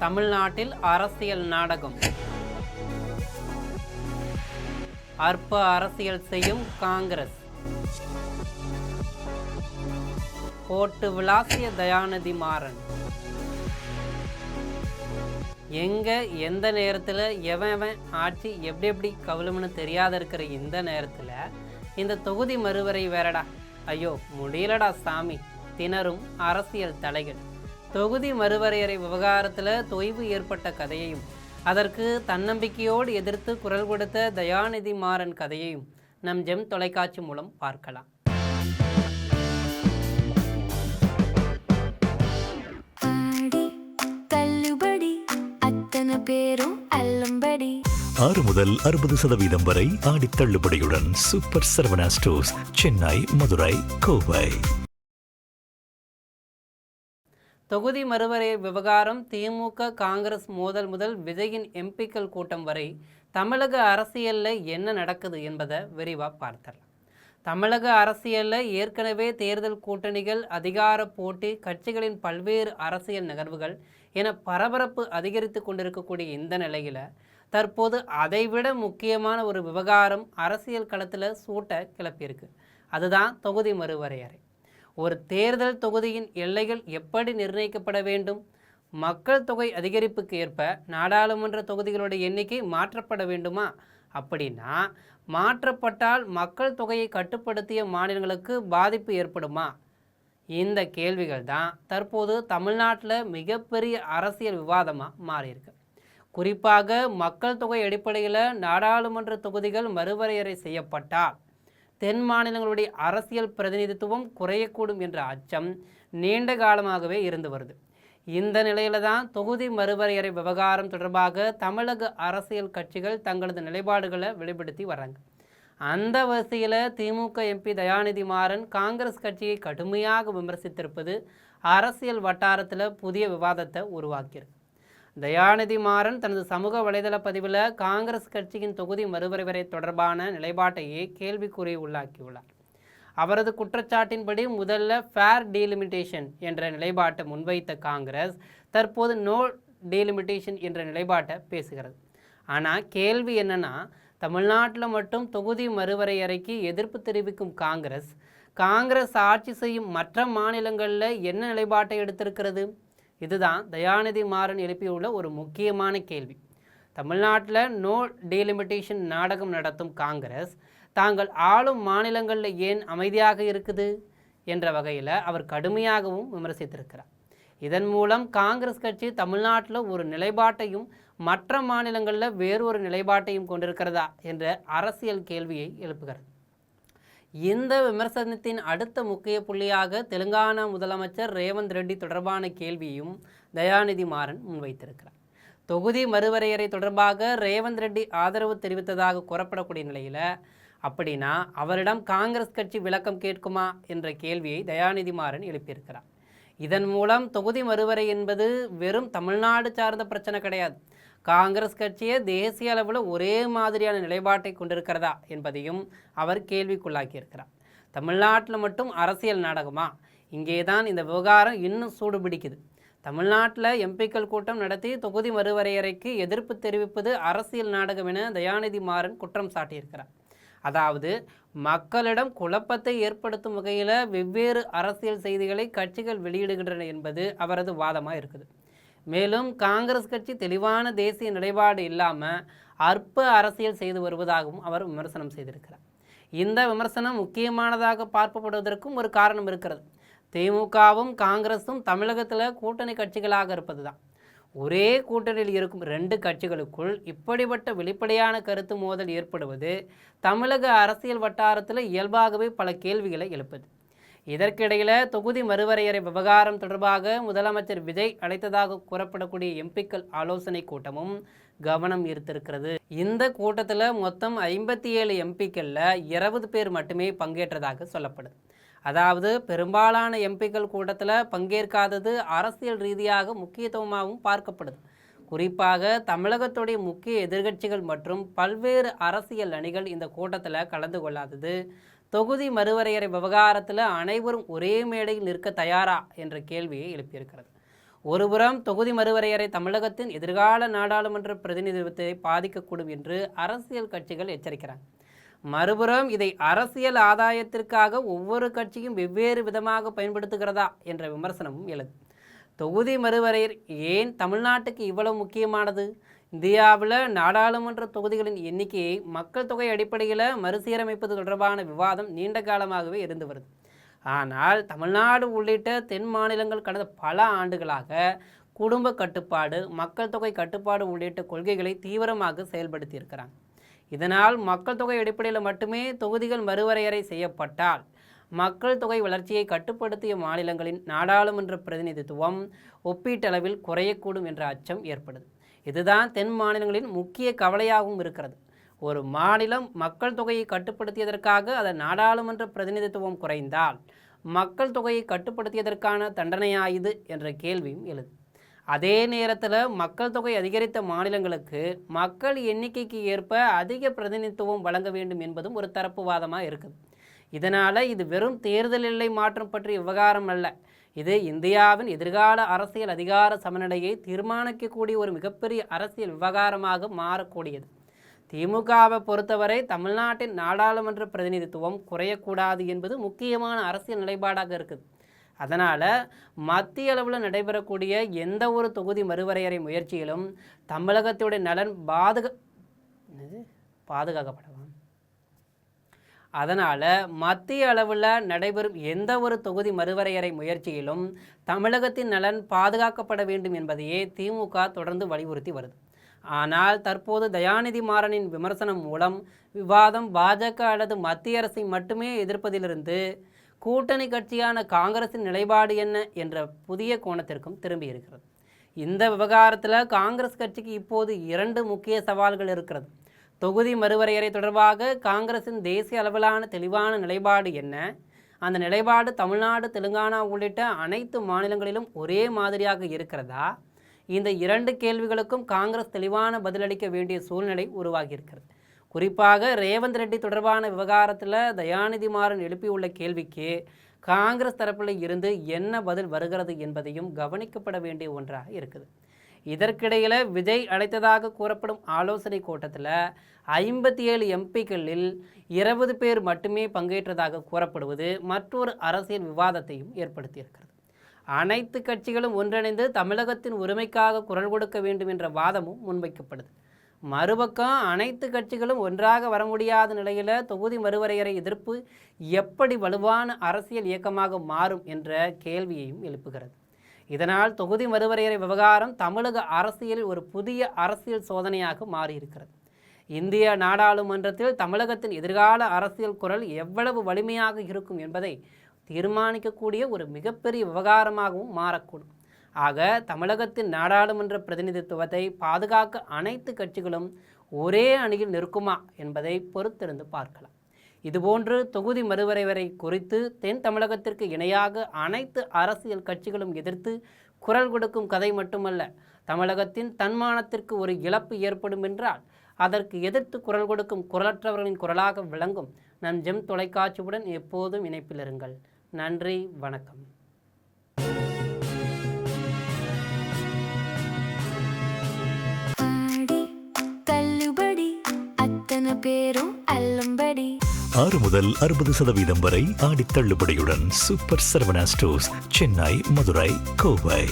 தமிழ்நாட்டில் அரசியல் நாடகம். அற்ப அரசியல் செய்யும் காங்கிரஸ். போட்டு விளாசிய தயாநிதி மாறன். எந்த நேரத்தில் எவன் ஆட்சி எப்படி கவலும்னு தெரியாத இருக்கிற இந்த நேரத்தில் இந்த தொகுதி மறுவரை வேறடா, ஐயோ முடியலடா சாமி, திணறும் அரசியல் தலைகள். தொகுதி மறுவரையறை விவகாரத்தில் தொய்வு ஏற்பட்ட கதையையும் அதற்கு தன்னம்பிக்கையோடு எதிர்த்து குரல் கொடுத்த தயாநிதி மாறன் கதையையும் நம் ஜெம் தொலைக்காட்சி மூலம் பார்க்கலாம். பேரும் அல்லம்படி 6 முதல் 60% வரை ஆடி தள்ளுபடியுடன் சூப்பர் சரவணா ஸ்டோர்ஸ், சென்னை, மதுரை, கோவை. தொகுதி மறுவரை விவகாரம், திமுக காங்கிரஸ் மோதல் முதல் விஜயின் எம்பிக்கள் கூட்டம் வரை தமிழக அரசியலில் என்ன நடக்குது என்பதை விரிவாக பார்த்துடலாம். தமிழக அரசியலில் ஏற்கனவே தேர்தல் கூட்டணிகள், அதிகார போட்டி, கட்சிகளின் பல்வேறு அரசியல் நகர்வுகள் என பரபரப்பு அதிகரித்து கொண்டிருக்கக்கூடிய இந்த நிலையில் தற்போது அதைவிட முக்கியமான ஒரு விவகாரம் அரசியல் களத்தில் சூட்டை கிளப்பியிருக்கு. அதுதான் தொகுதி மறுவரையறை. ஒரு தேர்தல் தொகுதியின் எல்லைகள் எப்படி நிர்ணயிக்கப்பட வேண்டும்? மக்கள் தொகை அதிகரிப்புக்கு ஏற்ப நாடாளுமன்ற தொகுதிகளுடைய எண்ணிக்கை மாற்றப்பட வேண்டுமா? அப்படின்னா மாற்றப்பட்டால் மக்கள் தொகையை கட்டுப்படுத்திய மாநிலங்களுக்கு பாதிப்பு ஏற்படுமா? இந்த கேள்விகள் தான் தற்போது தமிழ்நாட்டில் மிகப்பெரிய அரசியல் விவாதமாக மாறியிருக்கு. குறிப்பாக மக்கள் தொகை அடிப்படையில் நாடாளுமன்ற தொகுதிகள் மறுவரையறை செய்யப்பட்டால் தென் மாநிலங்களுடைய அரசியல் பிரதிநிதித்துவம் குறையக்கூடும் என்ற அச்சம் நீண்ட காலமாகவே இருந்து வருது. இந்த நிலையில தான் தொகுதி மறுவரையறை விவகாரம் தொடர்பாக தமிழக அரசியல் கட்சிகள் தங்களது நிலைப்பாடுகளை வெளிப்படுத்தி வர்றாங்க. அந்த வரிசையில் திமுக எம்பி தயாநிதி மாறன் காங்கிரஸ் கட்சியை கடுமையாக விமர்சித்திருப்பது அரசியல் வட்டாரத்தில் புதிய விவாதத்தை உருவாக்கியிருக்கு. தயாநிதி மாறன் தனது சமூக வலைதள பதிவில் காங்கிரஸ் கட்சியின் தொகுதி மறுவரையறை தொடர்பான நிலைப்பாட்டையே கேள்விக்குறி உள்ளாக்கியுள்ளார். அவரது குற்றச்சாட்டின்படி முதல்ல ஃபேர் டீலிமிட்டேஷன் என்ற நிலைப்பாட்டை முன்வைத்த காங்கிரஸ் தற்போது நோ டீலிமிட்டேஷன் என்ற நிலைப்பாட்டை பேசுகிறது. ஆனால் கேள்வி என்னன்னா, தமிழ்நாட்டில் மட்டும் தொகுதி மறுவரையறைக்கு எதிர்ப்பு தெரிவிக்கும் காங்கிரஸ் ஆட்சி செய்யும் மற்ற மாநிலங்களில் என்ன நிலைப்பாட்டை எடுத்திருக்கிறது? இதுதான் தயாநிதி மாறன் எழுப்பியுள்ள ஒரு முக்கியமான கேள்வி. தமிழ்நாட்டில் நோ டீலிமிட்டேஷன் நாடகம் நடத்தும் காங்கிரஸ் தாங்கள் ஆளும் மாநிலங்களில் ஏன் அமைதியாக இருக்குது என்ற வகையில் அவர் கடுமையாகவும் விமர்சித்திருக்கிறார். இதன் மூலம் காங்கிரஸ் கட்சி தமிழ்நாட்டில் ஒரு நிலைப்பாட்டையும் மற்ற மாநிலங்களில் வேறொரு நிலைப்பாட்டையும் கொண்டிருக்கிறதா என்ற அரசியல் கேள்வியை எழுப்புகிறது. இந்த விமர்சனத்தின் அடுத்த முக்கிய புள்ளியாக தெலுங்கானா முதலமைச்சர் ரேவந்த் ரெட்டி தொடர்பான கேள்வியையும் தயாநிதி மாறன் முன்வைத்திருக்கிறார். தொகுதி மறுவரையறை தொடர்பாக ரேவந்த் ரெட்டி ஆதரவு தெரிவித்ததாக கூறப்படக்கூடிய நிலையில் அப்படின்னா அவரிடம் காங்கிரஸ் கட்சி விளக்கம் கேட்குமா என்ற கேள்வியை தயாநிதி மாறன் எழுப்பியிருக்கிறார். இதன் மூலம் தொகுதி மறுவரை என்பது வெறும் தமிழ்நாடு சார்ந்த பிரச்சனை கிடையாது, காங்கிரஸ் கட்சியை தேசிய அளவில் ஒரே மாதிரியான நிலைப்பாட்டை கொண்டிருக்கிறதா என்பதையும் அவர் கேள்விக்குள்ளாக்கியிருக்கிறார். தமிழ்நாட்டில் மட்டும் அரசியல் நாடகமா? இங்கே தான் இந்த விவகாரம் இன்னும் சூடு பிடிக்குது. தமிழ்நாட்டில் எம்பிக்கள் கூட்டம் நடத்தி தொகுதி மறுவரையறைக்கு எதிர்ப்பு தெரிவிப்பது அரசியல் நாடகம் என தயாநிதி மாறன் குற்றம் சாட்டியிருக்கிறார். அதாவது மக்களிடம் குழப்பத்தை ஏற்படுத்தும் வகையில் வெவ்வேறு அரசியல் செய்திகளை கட்சிகள் வெளியிடுகின்றன என்பது அவரது வாதமாக இருக்குது. மேலும் காங்கிரஸ் கட்சி தெளிவான தேசிய நிலைப்பாடு இல்லாமல் அற்ப அரசியல் செய்து வருவதாகவும் அவர் விமர்சனம் செய்திருக்கிறார். இந்த விமர்சனம் முக்கியமானதாக பார்க்கப்படுவதற்கும் ஒரு காரணம் இருக்கிறது. திமுகவும் காங்கிரஸும் தமிழகத்தில் கூட்டணி கட்சிகளாக இருப்பது தான். ஒரே கூட்டணியில் இருக்கும் 2 கட்சிகளுக்குள் இப்படிப்பட்ட வெளிப்படையான கருத்து மோதல் ஏற்படுவது தமிழக அரசியல் வட்டாரத்தில் இயல்பாகவே பல கேள்விகளை எழுப்புது. இதற்கிடையில் தொகுதி மறுவரையறை விவகாரம் தொடர்பாக முதலமைச்சர் விஜய் அழைத்ததாக கூறப்படக்கூடிய எம்பிக்கள் ஆலோசனை கூட்டமும் கவனம் ஈர்த்திருக்கிறது. இந்த கூட்டத்தில் மொத்தம் 57 எம்பிக்களில் 20 பேர் மட்டுமே பங்கேற்றதாக சொல்லப்படுது. அதாவது பெரும்பாலான எம்பிக்கள் கூட்டத்தில் பங்கேற்காதது அரசியல் ரீதியாக முக்கியத்துவமாகவும் பார்க்கப்படுது. குறிப்பாக தமிழகத்துடைய முக்கிய எதிர்க்கட்சிகள் மற்றும் பல்வேறு அரசியல் அணிகள் இந்த கூட்டத்தில் கலந்து கொள்ளாதது தொகுதி மறுவரையறை விவகாரத்தில் அனைவரும் ஒரே மேடையில் நிற்க தயாரா என்ற கேள்வியை எழுப்பியிருக்கிறது. ஒருபுறம் தொகுதி மறுவரையறை தமிழகத்தின் எதிர்கால நாடாளுமன்ற பிரதிநிதித்துவத்தை பாதிக்கக்கூடும் என்று அரசியல் கட்சிகள் எச்சரிக்கிறாங்க. மறுபுறம் இதை அரசியல் ஆதாயத்திற்காக ஒவ்வொரு கட்சியும் வெவ்வேறு விதமாக பயன்படுத்துகிறதா என்ற விமர்சனமும் எழுது. தொகுதி மறுவரையறை ஏன் தமிழ்நாட்டுக்கு இவ்வளவு முக்கியமானது? இந்தியாவில் நாடாளுமன்ற தொகுதிகளின் எண்ணிக்கையை மக்கள் தொகை அடிப்படையில் மறுசீரமைப்பது தொடர்பான விவாதம் நீண்ட காலமாகவே இருந்து வருது. ஆனால் தமிழ்நாடு உள்ளிட்ட தென் மாநிலங்கள் கடந்த பல ஆண்டுகளாக குடும்ப கட்டுப்பாடு, மக்கள் தொகை கட்டுப்பாடு உள்ளிட்ட கொள்கைகளை தீவிரமாக செயல்படுத்தி இருக்கிறாங்க. இதனால் மக்கள் தொகை அடிப்படையில் மட்டுமே தொகுதிகள் மறுவரையறை செய்யப்பட்டால் மக்கள் தொகை வளர்ச்சியை கட்டுப்படுத்திய மாநிலங்களின் நாடாளுமன்ற பிரதிநிதித்துவம் ஒப்பீட்டளவில் குறையக்கூடும் என்ற அச்சம் ஏற்படுது. இதுதான் தென் மாநிலங்களின் முக்கிய கவலையாகவும் இருக்கிறது. ஒரு மாநிலம் மக்கள் தொகையை கட்டுப்படுத்தியதற்காக அதன் நாடாளுமன்ற பிரதிநிதித்துவம் குறைந்தால் மக்கள் தொகையை கட்டுப்படுத்தியதற்கான தண்டனையாயுது என்ற கேள்வியும் எழுது. அதே நேரத்தில் மக்கள் தொகை அதிகரித்த மாநிலங்களுக்கு மக்கள் எண்ணிக்கைக்கு ஏற்ப அதிக பிரதிநிதித்துவம் வழங்க வேண்டும் என்பதும் ஒரு தரப்பு வாதமாக இருக்குது. இதனால் இது வெறும் தேர்தல் எல்லை மாற்றம் பற்றிய விவகாரம் அல்ல. இது இந்தியாவின் எதிர்கால அரசியல் அதிகார சமநிலையை தீர்மானிக்கக்கூடிய ஒரு மிகப்பெரிய அரசியல் விவகாரமாக மாறக்கூடியது. திமுகவை பொறுத்தவரை தமிழ்நாட்டின் நாடாளுமன்ற பிரதிநிதித்துவம் குறையக்கூடாது என்பது முக்கியமான அரசியல் நிலைப்பாடாக இருக்குது. அதனால் மத்திய அளவில் நடைபெறக்கூடிய எந்த ஒரு தொகுதி மறுவரையறை முயற்சியிலும் தமிழகத்துடைய நலன் பாதுகாக்கப்படலாம். அதனால் மத்திய அளவில் நடைபெறும் எந்த ஒரு தொகுதி மறுவரையறை முயற்சியிலும் தமிழகத்தின் நலன் பாதுகாக்கப்பட வேண்டும் என்பதையே திமுக தொடர்ந்து வலியுறுத்தி வருது. ஆனால் தற்போது தயாநிதி மாறனின் விமர்சனம் மூலம் விவாதம் பாஜக அல்லது மத்திய அரசை மட்டுமே எதிர்ப்பதிலிருந்து கூட்டணி கட்சியான காங்கிரசின் நிலைப்பாடு என்ன என்ற புதிய கோணத்திற்கும் திரும்பி இருக்கிறது. இந்த விவகாரத்தில் காங்கிரஸ் கட்சிக்கு இப்போது 2 முக்கிய சவால்கள் இருக்கிறது. தொகுதி மறுவரையறை தொடர்பாக காங்கிரசின் தேசிய அளவிலான தெளிவான நிலைப்பாடு என்ன? அந்த நிலைப்பாடு தமிழ்நாடு, தெலுங்கானா உள்ளிட்ட அனைத்து மாநிலங்களிலும் ஒரே மாதிரியாக இருக்கிறதா? இந்த 2 கேள்விகளுக்கும் காங்கிரஸ் தெளிவான பதிலளிக்க வேண்டிய சூழ்நிலை உருவாகி இருக்கிறது. குறிப்பாக ரேவந்த் ரெட்டி தொடர்பான விவகாரத்தில் தயாநிதி மாறன் எழுப்பியுள்ள கேள்விக்கு காங்கிரஸ் தரப்பில் இருந்து என்ன பதில் வருகிறது என்பதையும் கவனிக்கப்பட வேண்டிய ஒன்றாக இருக்குது. இதற்கிடையில் விஜய் அழைத்ததாக கூறப்படும் ஆலோசனை கூட்டத்தில் 57 எம்பிக்களில் 20 பேர் மட்டுமே பங்கேற்றதாக கூறப்படுவது மற்றொரு அரசியல் விவாதத்தையும் ஏற்படுத்தியிருக்கிறது. அனைத்து கட்சிகளும் ஒன்றிணைந்து தமிழகத்தின் உரிமைக்காக குரல் கொடுக்க வேண்டும் என்ற வாதமும் முன்வைக்கப்படுது. மறுபக்கம் அனைத்து கட்சிகளும் ஒன்றாக வர முடியாத நிலையில் தொகுதி மறுவரையறை எதிர்ப்பு எப்படி வலுவான அரசியல் இயக்கமாக மாறும் என்ற கேள்வியையும் எழுப்புகிறது. இதனால் தொகுதி மறுவரையறை விவகாரம் தமிழக அரசியலில் ஒரு புதிய அரசியல் சோதனையாக மாறியிருக்கிறது. இந்திய நாடாளுமன்றத்தில் தமிழகத்தின் எதிர்கால அரசியல் குரல் எவ்வளவு வலிமையாக இருக்கும் என்பதை தீர்மானிக்கக்கூடிய ஒரு மிகப்பெரிய விவகாரமாகவும் மாறக்கூடும். ஆக தமிழகத்தின் நாடாளுமன்ற பிரதிநிதித்துவத்தை பாதுகாக்க அனைத்து கட்சிகளும் ஒரே அணியில் நிற்குமா என்பதை பொறுத்திருந்து பார்க்கலாம். இதுபோன்று தொகுதி மறுவரையறை குறித்து தென் தமிழகத்திற்கு இணையாக அனைத்து அரசியல் கட்சிகளும் எதிர்த்து குரல் கொடுக்கும் கதை மட்டுமல்ல, தமிழகத்தின் தன்மானத்திற்கு ஒரு இழப்பு ஏற்படும் என்றால் அதற்கு எதிர்த்து குரல் கொடுக்கும் குரலற்றவர்களின் குரலாக விளங்கும் நம் ஜெம் தொலைக்காட்சியுடன் எப்போதும் இணைப்பில் இருங்கள். நன்றி, வணக்கம். பேரும் அல்லும்படி 6 முதல் 60% வரை ஆடித் தள்ளுபடியுடன் சூப்பர் சரவணா ஸ்டோர்ஸ், சென்னை, மதுரை, கோவை.